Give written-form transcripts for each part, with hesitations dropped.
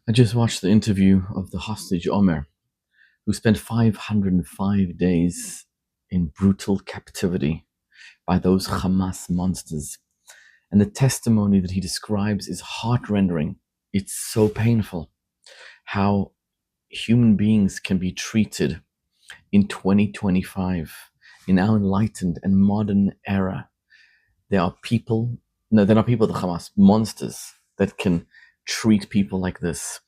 I just watched the interview of the hostage Omer, who spent 505 days in brutal captivity by those Hamas monsters. And the testimony that he describes is heart-rending. It's so painful how human beings can be treated in 2025, in our enlightened and modern era. There are people, no, they're not people, the Hamas, monsters that can treat people like this.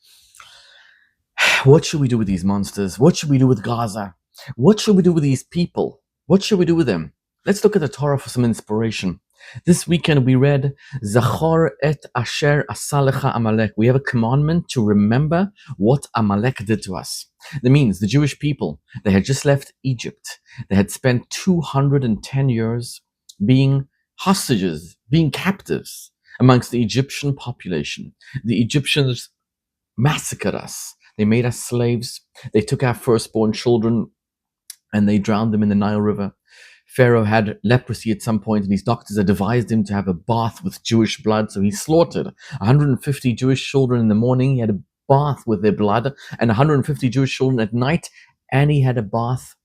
What should we do with these monsters? What should we do with Gaza? What should we do with these people? What should we do with them? Let's look at the Torah for some inspiration. This weekend we read Zachor et asher asalecha Amalek. We have a commandment to remember what Amalek did to us. That means the Jewish people, they had just left Egypt. They had spent 210 years being hostages, being captives amongst the Egyptian population. The Egyptians massacred us. They made us slaves. They took our firstborn children and they drowned them in the Nile River. Pharaoh had leprosy at some point, and his doctors had advised him to have a bath with Jewish blood. So he slaughtered 150 Jewish children in the morning. He had a bath with their blood, and 150 Jewish children at night, and he had a bath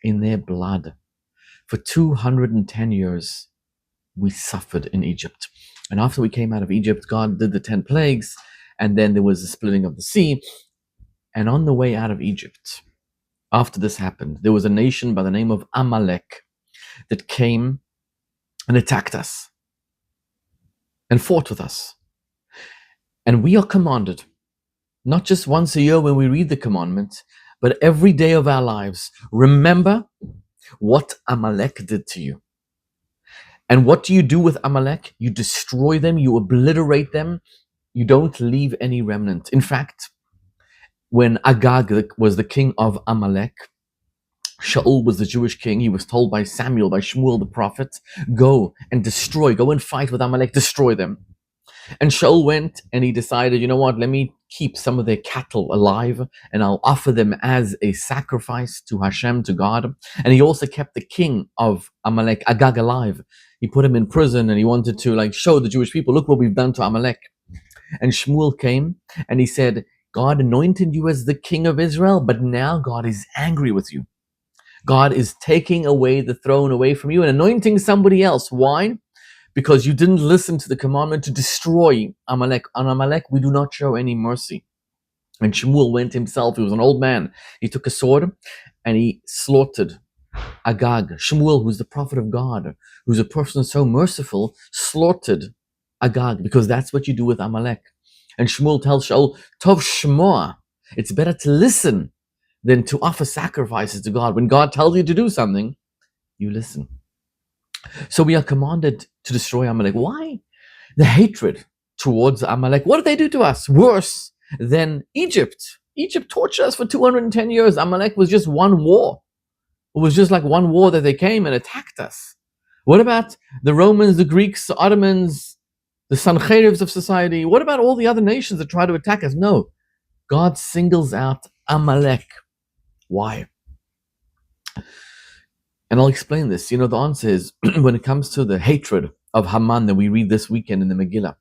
in their blood. For 210 years, we suffered in Egypt. And after we came out of Egypt, God did the 10 plagues, and then there was the splitting of the sea. And on the way out of Egypt, after this happened, there was a nation by the name of Amalek that came and attacked us and fought with us. And we are commanded, not just once a year when we read the commandment, but every day of our lives, remember what Amalek did to you. And what do you do with Amalek? You destroy them, you obliterate them, you don't leave any remnant. In fact, when Agag was the king of Amalek, Shaul was the Jewish king. He was told by Samuel, by Shmuel the prophet, go and destroy, go and fight with Amalek, destroy them. And Shaul went and he decided, you know what, let me keep some of their cattle alive and I'll offer them as a sacrifice to Hashem, to God. And he also kept the king of Amalek, Agag, alive. He put him in prison and he wanted to show the Jewish people, look what we've done to Amalek. And Shmuel came and he said, God anointed you as the king of Israel, but now God is angry with you. God is taking away the throne away from you and anointing somebody else. Why? Because you didn't listen to the commandment to destroy Amalek. On Amalek, we do not show any mercy. And Shmuel went himself, he was an old man. He took a sword and he slaughtered Agag. Shmuel, who's the prophet of God, who's a person so merciful, slaughtered Agag, because that's what you do with Amalek. And Shmuel tells Shaul, Tov Shmoa, it's better to listen than to offer sacrifices to God. When God tells you to do something, you listen. So we are commanded to destroy Amalek. Why? The hatred towards Amalek. What did they do to us? Worse than Egypt. Egypt tortured us for 210 years. Amalek was just one war. It was just like one war that they came and attacked us. What about the Romans, the Greeks, the Ottomans, the Sancherivs of society? What about all the other nations that try to attack us? No. God singles out Amalek. Why? And I'll explain this. The answer is when it comes to the hatred of Haman that we read this weekend in the Megillah.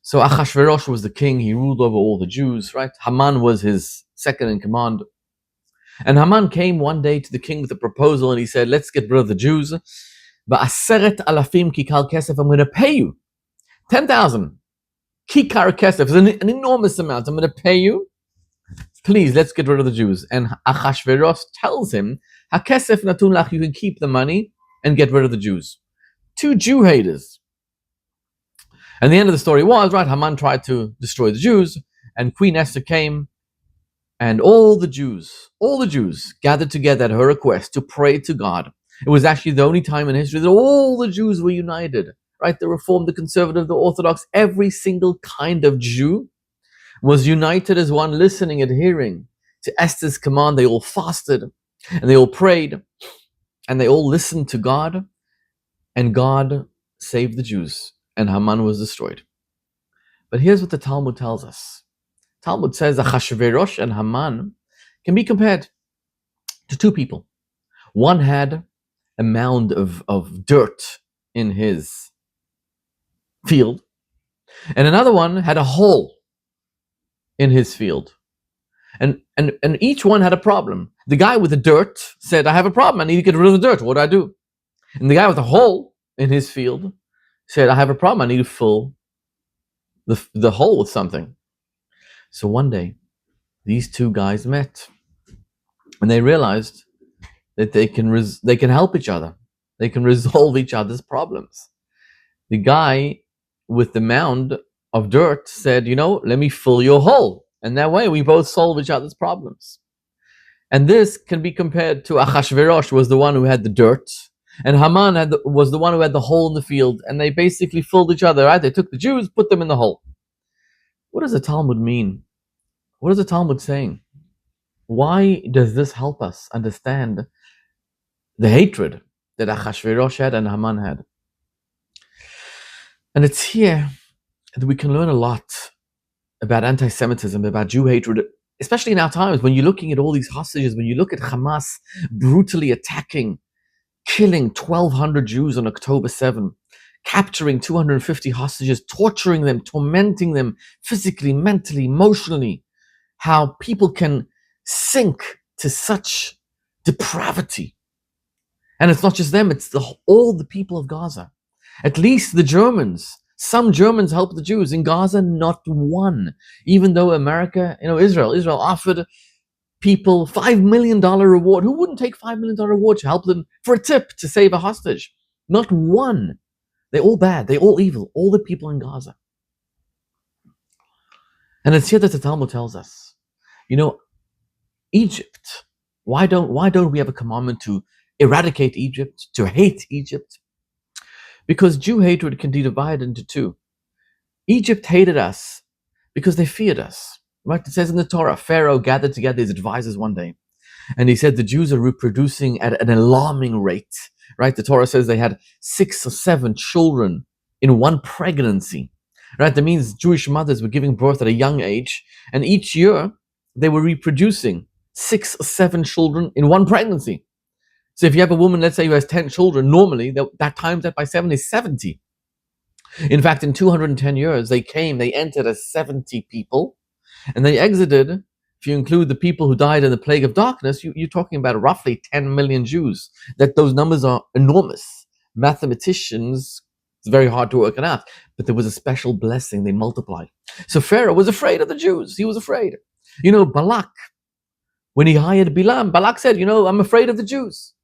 So Achashverosh was the king. He ruled over all the Jews, right? Haman was his second in command. And Haman came one day to the king with a proposal and he said, let's get rid of the Jews. Ba'aseret alafim kikar kesef, I'm going to pay you 10,000 kikar kesef, is an enormous amount. I'm going to pay you. Please, let's get rid of the Jews. And Achashverosh tells him, HaKesef natun lach, you can keep the money and get rid of the Jews. Two Jew haters. And the end of the story was, right, Haman tried to destroy the Jews, and Queen Esther came, and all the Jews gathered together at her request to pray to God. It was actually the only time in history that all the Jews were united, right? The Reformed, the Conservative, the Orthodox, every single kind of Jew was united as one, listening, adhering to Esther's command. They all fasted and they all prayed and they all listened to God, and God saved the Jews and Haman was destroyed. But here's what the Talmud tells us. Talmud says Achashverosh and Haman can be compared to two people. One had a mound of dirt in his field, and another one had a hole in his field. And each one had a problem. The guy with the dirt said, I have a problem. I need to get rid of the dirt. What do I do? And the guy with the hole in his field said, I have a problem. I need to fill the hole with something. So one day, these two guys met. And they realized that they can help each other. They can resolve each other's problems. The guy with the mound of dirt said, let me fill your hole. And that way we both solve each other's problems. And this can be compared to Achashverosh was the one who had the dirt, and Haman was the one who had the hole in the field, and they basically filled each other, right? They took the Jews, put them in the hole. What does the Talmud mean? What is the Talmud saying? Why does this help us understand the hatred that Achashverosh had and Haman had? And it's here that we can learn a lot about anti-Semitism, about Jew hatred, especially in our times, when you're looking at all these hostages, when you look at Hamas brutally attacking, killing 1,200 Jews on October 7, capturing 250 hostages, torturing them, tormenting them physically, mentally, emotionally, how people can sink to such depravity. And it's not just them, it's all the people of Gaza. At least the Germans. Some Germans helped the Jews. In Gaza, not one. Even though America, Israel offered people $5 million reward. Who wouldn't take $5 million reward to help them for a tip to save a hostage? Not one. They're all bad. They're all evil. All the people in Gaza. And it's here that the Talmud tells us, Egypt. Why don't we have a commandment to eradicate Egypt, to hate Egypt? Because Jew hatred can be divided into two. Egypt hated us because they feared us. Right? It says in the Torah, Pharaoh gathered together his advisors one day, and he said the Jews are reproducing at an alarming rate. Right? The Torah says they had 6 or 7 children in one pregnancy. Right? That means Jewish mothers were giving birth at a young age, and each year they were reproducing 6 or 7 children in one pregnancy. So if you have a woman, let's say, who has 10 children, normally that times that by 7 is 70. In fact, in 210 years, they entered as 70 people, and they exited, if you include the people who died in the plague of darkness, you're talking about roughly 10 million Jews. That those numbers are enormous. Mathematicians, it's very hard to work it out, but there was a special blessing, they multiplied. So Pharaoh was afraid of the Jews. He was afraid. Balak, when he hired Bilam, Balak said, I'm afraid of the Jews.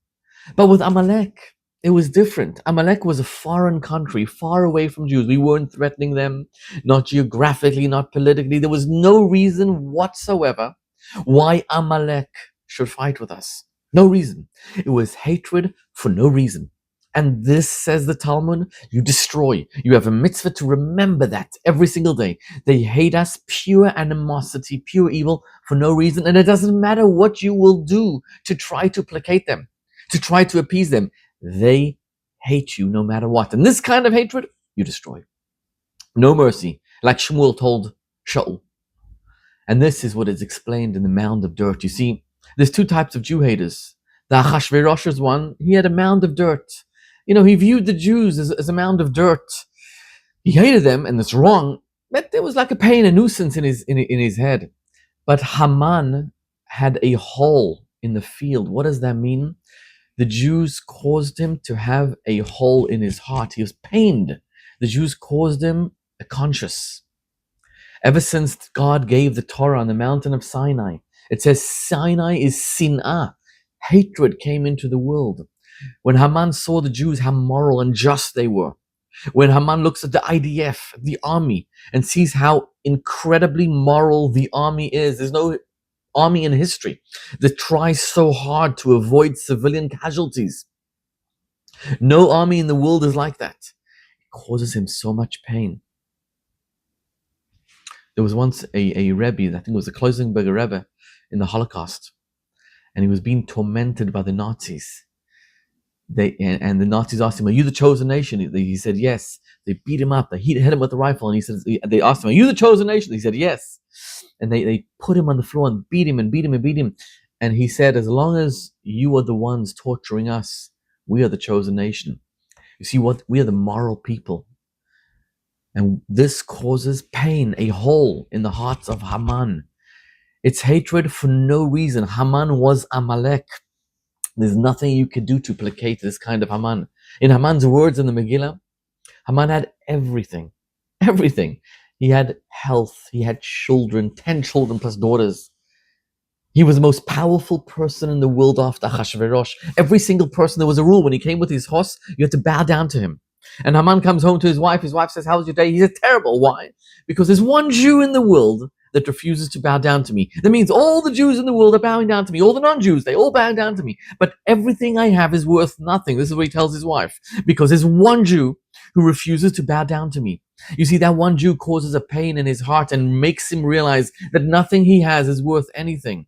But with Amalek, it was different. Amalek was a foreign country, far away from Jews. We weren't threatening them, not geographically, not politically. There was no reason whatsoever why Amalek should fight with us. No reason. It was hatred for no reason. And this, says the Talmud, you destroy. You have a mitzvah to remember that every single day. They hate us, pure animosity, pure evil for no reason. And it doesn't matter what you will do to try to placate them, to try to appease them. They hate you no matter what. And this kind of hatred, you destroy. No mercy, like Shmuel told Shaul. And this is what is explained in the mound of dirt. You see, there's 2 types of Jew haters. The Achashverosh's one, he had a mound of dirt. He viewed the Jews as a mound of dirt. He hated them, and it's wrong, but there was like a pain, a nuisance in his head. But Haman had a hole in the field. What does that mean? The Jews caused him to have a hole in his heart. He was pained. The Jews caused him a conscience. Ever since God gave the Torah on the mountain of Sinai, it says Sinai is sin'ah. Hatred came into the world. When Haman saw the Jews, how moral and just they were. When Haman looks at the IDF, the army, and sees how incredibly moral the army is, there's no army in history that tries so hard to avoid civilian casualties. No army in the world is like that. It causes him so much pain. There was once a Rebbe, I think it was the Kloisenberger Rebbe in the Holocaust, and he was being tormented by the Nazis. And the Nazis asked him, "Are you the chosen nation?" He said, "Yes." They beat him up. They hit him with a rifle, and he said, they asked him, "Are you the chosen nation?" He said, "Yes." And they put him on the floor and beat him and beat him and beat him. And he said, "As long as you are the ones torturing us, we are the chosen nation." You see what? We are the moral people. And this causes pain, a hole in the hearts of Haman. It's hatred for no reason. Haman was Amalek. There's nothing you could do to placate this kind of Haman. In Haman's words in the Megillah, Haman had everything. Everything. He had health. He had children, 10 children plus daughters. He was the most powerful person in the world after Achashverosh. Every single person, there was a rule. When he came with his horse, you had to bow down to him. And Haman comes home to his wife. His wife says, "How was your day?" He says, "Terrible." Why? Because there's one Jew in the world that refuses to bow down to me. That means all the Jews in the world are bowing down to me. All the non-Jews, they all bow down to me. But everything I have is worth nothing. This is what he tells his wife. Because there's one Jew who refuses to bow down to me. You see, that one Jew causes a pain in his heart and makes him realize that nothing he has is worth anything.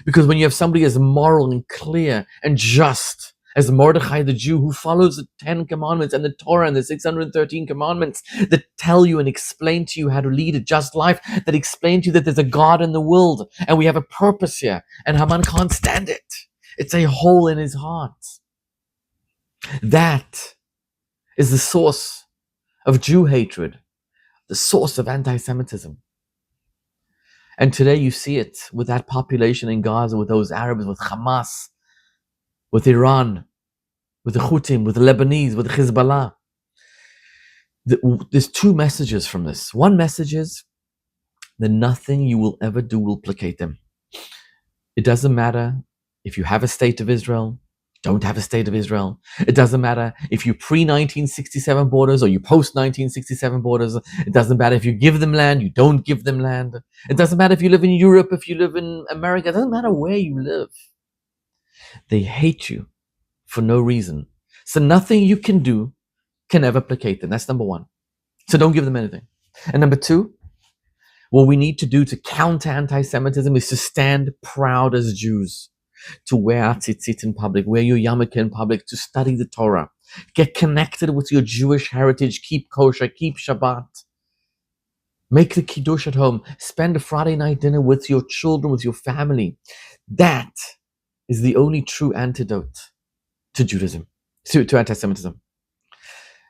Because when you have somebody as moral and clear and just as Mordechai the Jew, who follows the 10 commandments and the Torah and the 613 commandments that tell you and explain to you how to lead a just life, that explain to you that there's a God in the world and we have a purpose here, and Haman can't stand it. It's a hole in his heart. That is the source of Jew hatred, the source of anti-Semitism. And today you see it with that population in Gaza, with those Arabs, with Hamas, with Iran, with the Houthis, with the Lebanese, with the Hezbollah. There's two messages from this. One message is that nothing you will ever do will placate them. It doesn't matter if you have a state of Israel, don't have a state of Israel. It doesn't matter if you pre-1967 borders or you post-1967 borders. It doesn't matter if you give them land, you don't give them land. It doesn't matter if you live in Europe, if you live in America. It doesn't matter where you live. They hate you for no reason. So nothing you can do can ever placate them. That's number one. So don't give them anything. And number two, what we need to do to counter anti-Semitism is to stand proud as Jews, to wear our tzitzit in public, wear your yarmulke in public, to study the Torah, get connected with your Jewish heritage, keep kosher, keep Shabbat, make the kiddush at home, spend a Friday night dinner with your children, with your family. That is the only true antidote to Judaism, to anti-Semitism.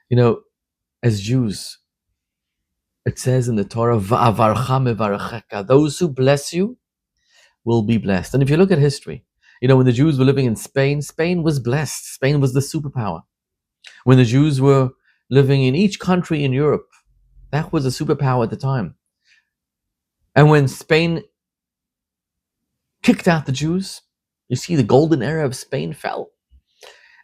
You know, as Jews, it says in the Torah, "Va'avarcha mevaracheka," those who bless you will be blessed. And if you look at history, you know, when the Jews were living in Spain, Spain was blessed. Spain was the superpower. When the Jews were living in each country in Europe, that was a superpower at the time. And when Spain kicked out the Jews, you see the golden era of Spain fell.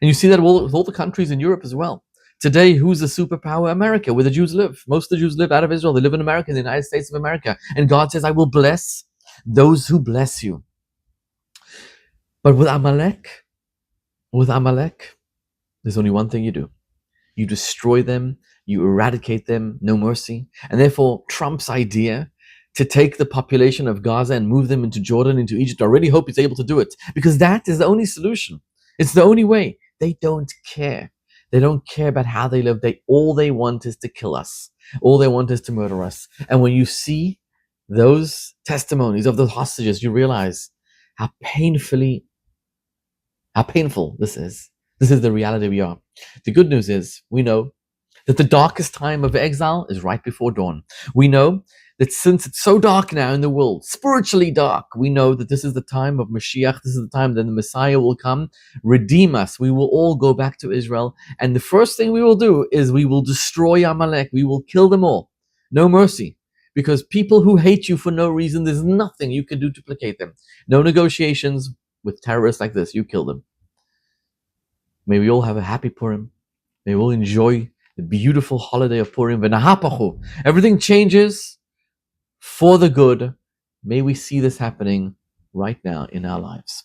And you see that with all the countries in Europe as well. Today, who's the superpower? America, where the Jews live. Most of the Jews live out of Israel. They live in America, in the United States of America. And God says, "I will bless those who bless you." But with Amalek, there's only one thing you do. You destroy them, you eradicate them, no mercy. And therefore, Trump's idea to take the population of Gaza and move them into Jordan, into Egypt, I really hope he's able to do it, because that is the only solution. It's the only way. They don't care. They don't care about how they live. All they want is to kill us. All they want is to murder us. And when you see those testimonies of the hostages, you realize how painful this is. This is the reality we are. The good news is we know that the darkest time of exile is right before dawn. We know that since it's so dark now in the world, spiritually dark, we know that this is the time of Mashiach. This is the time that the Messiah will come, redeem us. We will all go back to Israel. And the first thing we will do is we will destroy Amalek. We will kill them all. No mercy. Because people who hate you for no reason, there's nothing you can do to placate them. No negotiations with terrorists like this. You kill them. May we all have a happy Purim. May we all enjoy the beautiful holiday of Purim. V'nahapachu. Everything changes for the good. May we see this happening right now in our lives.